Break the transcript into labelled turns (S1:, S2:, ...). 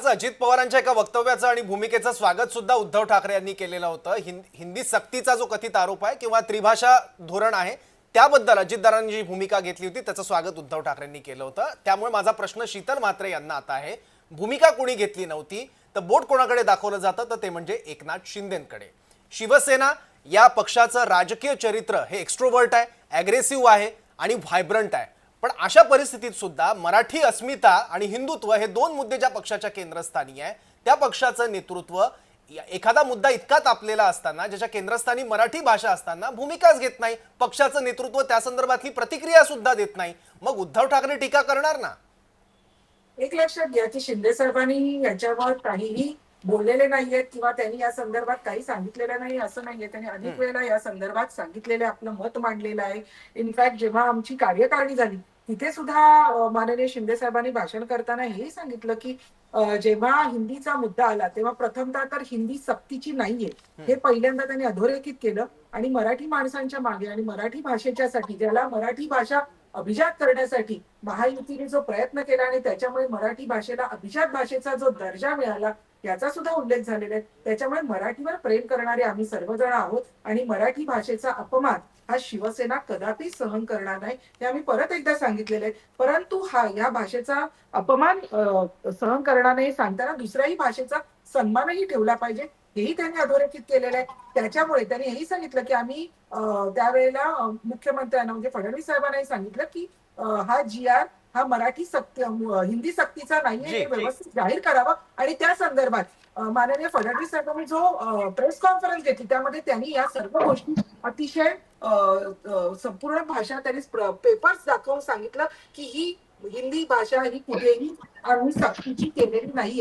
S1: आज अजित पवारांच्या एका वक्तव्याचं आणि भूमिकेचं स्वागत सुद्धा उद्धव ठाकरे यांनी केलेलं होतं। हिंदी सक्तीचा जो कथित आरोप आहे किंवा त्रिभाषा धोरण आहे त्याबद्दल अजितदारांनी जी भूमिका घेतली होती त्याचं स्वागत उद्धव ठाकरेंनी केलं होतं। त्यामुळे माझा प्रश्न शीतल म्हात्रे यांना आता आहे, भूमिका कोणी घेतली नव्हती तर बोट कोणाकडे दाखवलं जातं तर ते म्हणजे एकनाथ शिंदेंकडे। शिवसेना या पक्षाचं राजकीय चरित्र हे एक्स्ट्रोवर्ट आहे, ॲग्रेसिव्ह आहे आणि व्हायब्रंट आहे। पण अशा परिस्थितीत सुद्धा मराठी अस्मिता आणि हिंदुत्व हे दोन मुद्दे ज्या पक्षाच्या केंद्रस्थानी आहे त्या पक्षाचं नेतृत्व एखादा मुद्दा इतका तापलेला असताना ज्याच्या केंद्रस्थानी मराठी भाषा असताना भूमिकाच घेत नाही, पक्षाचं नेतृत्व त्या संदर्भातली प्रतिक्रिया सुद्धा देत नाही, मग उद्धव ठाकरे टीका करणार ना।
S2: एक लक्षात घ्या की शिंदे साहेबांनी याच्यावर काहीही बोललेले नाहीयेत किंवा त्यांनी या संदर्भात काही सांगितलेलं नाही असं नाहीये। त्यांनी अनेक वेळेला या संदर्भात सांगितलेले आपलं मत मांडलेलं आहे। इनफॅक्ट जेव्हा आमची कार्यकारिणी झाली तिथे सुद्धा माननीय शिंदे साहेबांनी भाषण करताना हेही सांगितलं की जेव्हा हिंदीचा मुद्दा आला तेव्हा प्रथमतः तर हिंदी सक्तीची नाहीये हे पहिल्यांदा त्यांनी अधोरेखित केलं आणि मराठी माणसांच्या मागे आणि मराठी भाषेच्यासाठी ज्याला मराठी भाषा अभिजात करण्यासाठी महायुतीने जो प्रयत्न केला आणि त्याच्यामुळे मराठी भाषेला अभिजात भाषेचा जो दर्जा मिळाला याचा सुद्धा उल्लेख झालेला आहे। त्याच्यामुळे मराठीवर प्रेम करणारे आम्ही सर्वजण आहोत आणि मराठी भाषेचा अपमान हा शिवसेना कदापि सहन करणार नाही हे आम्ही परत एकदा सांगितलेलं आहे। परंतु या भाषेचा अपमान सहन करणार नाही सांगताना दुसऱ्याही भाषेचा सन्मानही ठेवला पाहिजे हेही त्यांनी अधोरेखित केलेलं आहे। त्याच्यामुळे त्यांनी हेही सांगितलं की आम्ही त्यावेळेला मुख्यमंत्र्यांना म्हणजे फडणवीस साहेबांनाही सांगितलं की हा GR हा मराठी सक्ती हिंदी सक्तीचा नाहीये हे व्यवस्थित जाहीर करावं आणि त्या संदर्भात माननीय फडणवीस साहेबांनी जो प्रेस कॉन्फरन्स घेतली त्यामध्ये त्यांनी या सर्व गोष्टी अतिशय संपूर्ण भाषा त्यांनी पेपर्स दाखवून सांगितलं की ही हिंदी भाषा ही कुठेही आम्ही सक्तीची केलेली नाहीये।